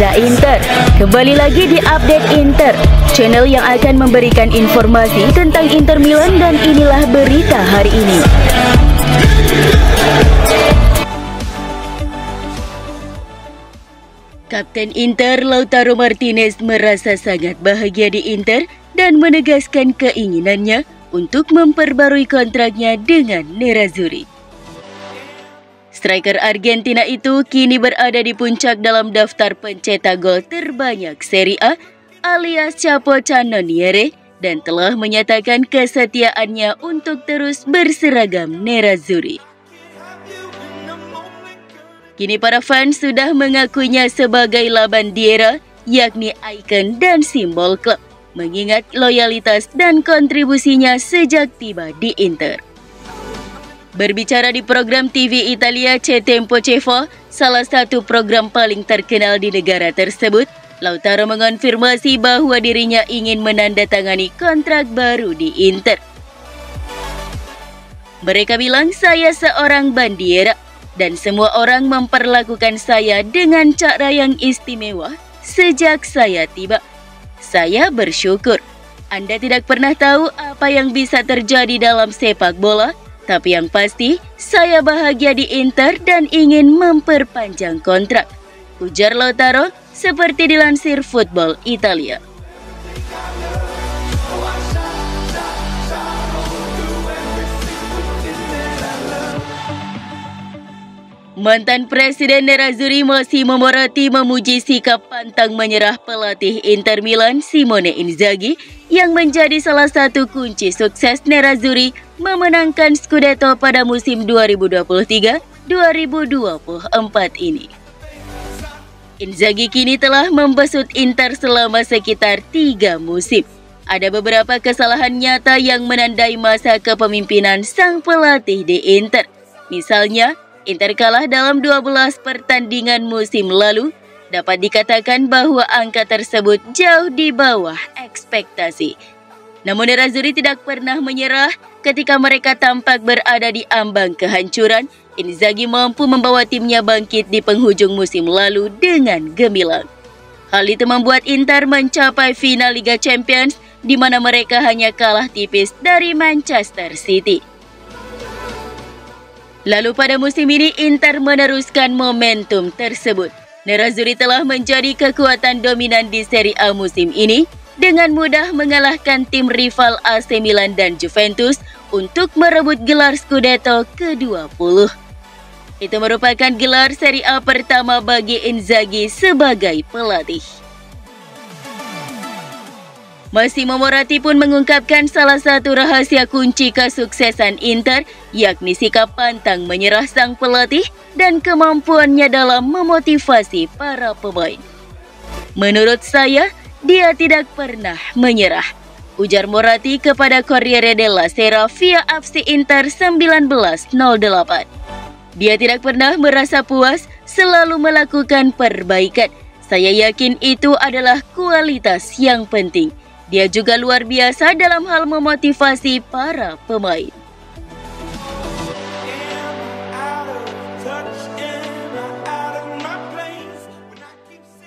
Reza Inter. Kembali lagi di Update Inter, channel yang akan memberikan informasi tentang Inter Milan, dan inilah berita hari ini. Kapten Inter Lautaro Martinez merasa sangat bahagia di Inter dan menegaskan keinginannya untuk memperbarui kontraknya dengan Nerazzurri. Striker Argentina itu kini berada di puncak dalam daftar pencetak gol terbanyak Serie A alias Capocannoniere dan telah menyatakan kesetiaannya untuk terus berseragam Nerazzurri. Kini para fans sudah mengakuinya sebagai La Bandiera, yakni ikon dan simbol klub, mengingat loyalitas dan kontribusinya sejak tiba di Inter. Berbicara di program TV Italia C Tempo Cevo, salah satu program paling terkenal di negara tersebut, Lautaro mengonfirmasi bahwa dirinya ingin menandatangani kontrak baru di Inter. Mereka bilang, "Saya seorang bandiera dan semua orang memperlakukan saya dengan cara yang istimewa sejak saya tiba. Saya bersyukur. Anda tidak pernah tahu apa yang bisa terjadi dalam sepak bola, tapi yang pasti saya bahagia di Inter dan ingin memperpanjang kontrak," ujar Lautaro seperti dilansir Football Italia. Mantan Presiden Nerazzurri Massimo Moratti memuji sikap pantang menyerah pelatih Inter Milan Simone Inzaghi yang menjadi salah satu kunci sukses Nerazzurri memenangkan Scudetto pada musim 2023-2024 ini. Inzaghi kini telah membesut Inter selama sekitar 3 musim. Ada beberapa kesalahan nyata yang menandai masa kepemimpinan sang pelatih di Inter. Misalnya, Inter kalah dalam 12 pertandingan musim lalu. Dapat dikatakan bahwa angka tersebut jauh di bawah ekspektasi. Namun Nerazzurri tidak pernah menyerah. Ketika mereka tampak berada di ambang kehancuran, Inzaghi mampu membawa timnya bangkit di penghujung musim lalu dengan gemilang. Hal itu membuat Inter mencapai final Liga Champions, di mana mereka hanya kalah tipis dari Manchester City. Lalu pada musim ini Inter meneruskan momentum tersebut. Nerazzurri telah menjadi kekuatan dominan di Serie A musim ini dengan mudah mengalahkan tim rival AC Milan dan Juventus untuk merebut gelar Scudetto ke-20. Itu merupakan gelar Serie A pertama bagi Inzaghi sebagai pelatih. Massimo Moratti pun mengungkapkan salah satu rahasia kunci kesuksesan Inter, yakni sikap pantang menyerah sang pelatih dan kemampuannya dalam memotivasi para pemain. "Menurut saya, dia tidak pernah menyerah," ujar Moratti kepada Corriere della Sera via apsi Inter 1908. "Dia tidak pernah merasa puas, selalu melakukan perbaikan. Saya yakin itu adalah kualitas yang penting. Dia juga luar biasa dalam hal memotivasi para pemain."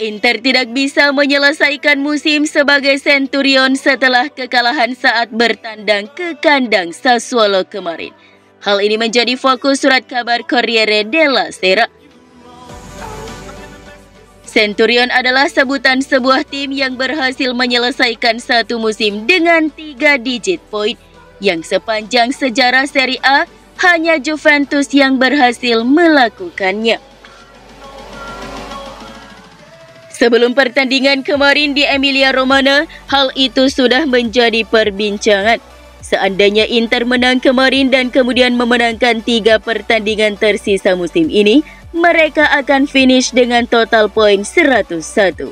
Inter tidak bisa menyelesaikan musim sebagai Centurion setelah kekalahan saat bertandang ke kandang Sassuolo kemarin. Hal ini menjadi fokus surat kabar Corriere della Sera. Centurion adalah sebutan sebuah tim yang berhasil menyelesaikan satu musim dengan 3 digit poin, yang sepanjang sejarah Serie A hanya Juventus yang berhasil melakukannya. Sebelum pertandingan kemarin di Emilia-Romagna, hal itu sudah menjadi perbincangan. Seandainya Inter menang kemarin dan kemudian memenangkan 3 pertandingan tersisa musim ini, mereka akan finish dengan total poin 101.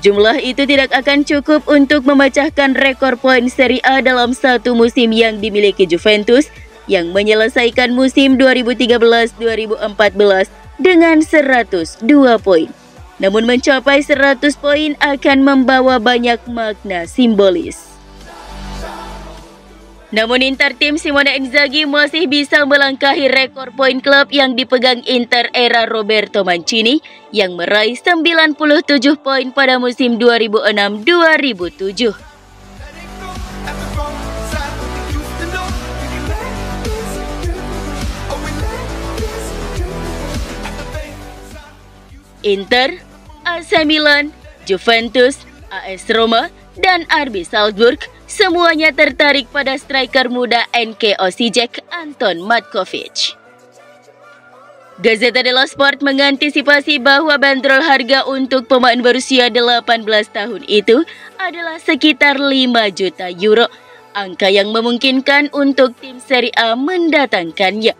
Jumlah itu tidak akan cukup untuk memecahkan rekor poin Serie A dalam satu musim yang dimiliki Juventus, yang menyelesaikan musim 2013-2014 dengan 102 poin. Namun mencapai 100 poin akan membawa banyak makna simbolis. Namun Inter tim Simone Inzaghi masih bisa melangkahi rekor poin klub yang dipegang Inter era Roberto Mancini yang meraih 97 poin pada musim 2006-2007. Inter, AC Milan, Juventus, AS Roma, dan RB Salzburg semuanya tertarik pada striker muda NK Osijek Anton Matkovic. Gazeta dello Sport mengantisipasi bahwa bandrol harga untuk pemain berusia 18 tahun itu adalah sekitar 5 juta euro, angka yang memungkinkan untuk tim Serie A mendatangkannya.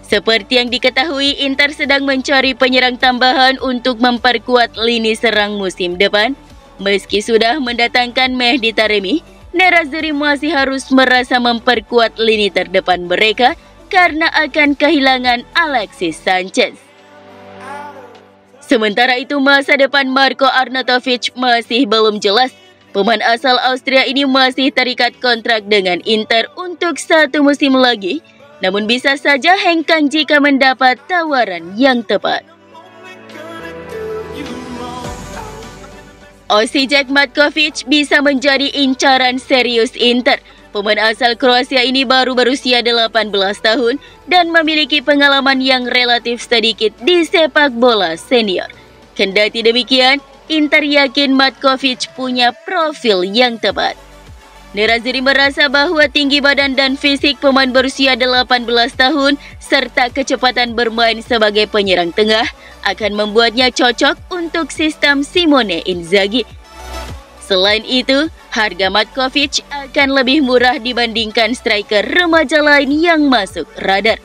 Seperti yang diketahui, Inter sedang mencari penyerang tambahan untuk memperkuat lini serang musim depan. Meski sudah mendatangkan Mehdi Taremi, Nerazzurri masih harus merasa memperkuat lini terdepan mereka karena akan kehilangan Alexis Sanchez. Sementara itu, masa depan Marko Arnautovic masih belum jelas. Pemain asal Austria ini masih terikat kontrak dengan Inter untuk 1 musim lagi, namun bisa saja hengkang jika mendapat tawaran yang tepat. Osijek Matkovic bisa menjadi incaran serius Inter. Pemain asal Kroasia ini baru berusia 18 tahun dan memiliki pengalaman yang relatif sedikit di sepak bola senior. Kendati demikian, Inter yakin Matkovic punya profil yang tepat. Nerazzurri merasa bahwa tinggi badan dan fisik pemain berusia 18 tahun serta kecepatan bermain sebagai penyerang tengah akan membuatnya cocok untuk sistem Simone Inzaghi. Selain itu, harga Matkovic akan lebih murah dibandingkan striker remaja lain yang masuk radar.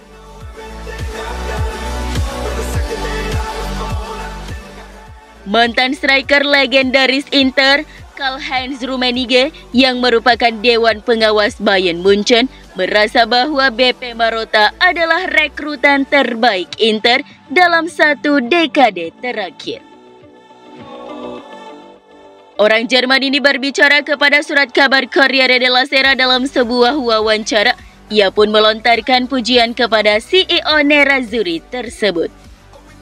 Mantan striker legendaris Inter, Karl-Heinz Rummenigge, yang merupakan Dewan Pengawas Bayern Munchen, merasa bahwa BP Marotta adalah rekrutan terbaik Inter dalam 1 dekade terakhir. Orang Jerman ini berbicara kepada surat kabar Corriere della Sera dalam sebuah wawancara. Ia pun melontarkan pujian kepada CEO Nerazzurri tersebut.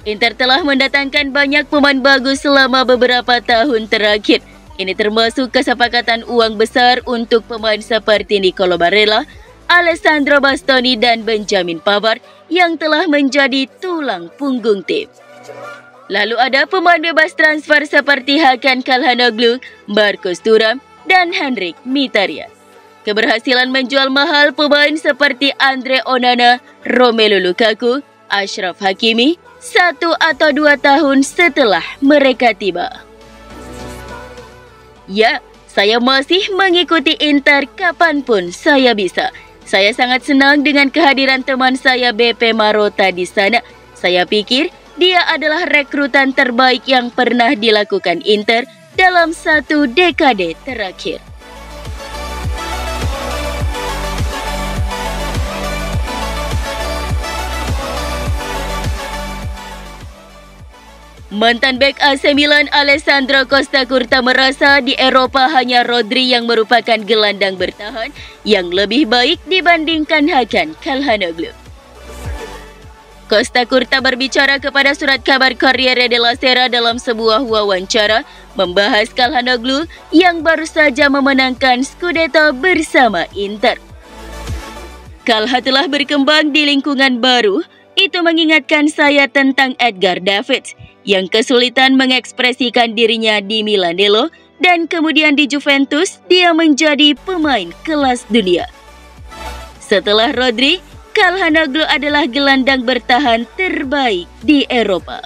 Inter telah mendatangkan banyak pemain bagus selama beberapa tahun terakhir. Ini termasuk kesepakatan uang besar untuk pemain seperti Nicolo Barella, Alessandro Bastoni, dan Benjamin Pavard yang telah menjadi tulang punggung tim. Lalu ada pemain bebas transfer seperti Hakan Calhanoglu, Marcus Thuram, dan Henrik Mkhitaryan. Keberhasilan menjual mahal pemain seperti Andre Onana, Romelu Lukaku, Achraf Hakimi 1 atau 2 tahun setelah mereka tiba. Ya, saya masih mengikuti Inter kapanpun saya bisa. Saya sangat senang dengan kehadiran teman saya BP Marotta di sana. Saya pikir dia adalah rekrutan terbaik yang pernah dilakukan Inter dalam 1 dekade terakhir. Mantan bek AC Milan Alessandro Costa Curta merasa di Eropa hanya Rodri yang merupakan gelandang bertahan yang lebih baik dibandingkan Hakan Calhanoglu. Costa Curta berbicara kepada surat kabar Corriere della Sera dalam sebuah wawancara membahas Calhanoglu yang baru saja memenangkan Scudetto bersama Inter. Calha telah berkembang di lingkungan baru, itu mengingatkan saya tentang Edgar Davids yang kesulitan mengekspresikan dirinya di Milanello dan kemudian di Juventus dia menjadi pemain kelas dunia. Setelah Rodri, Calhanoglu adalah gelandang bertahan terbaik di Eropa.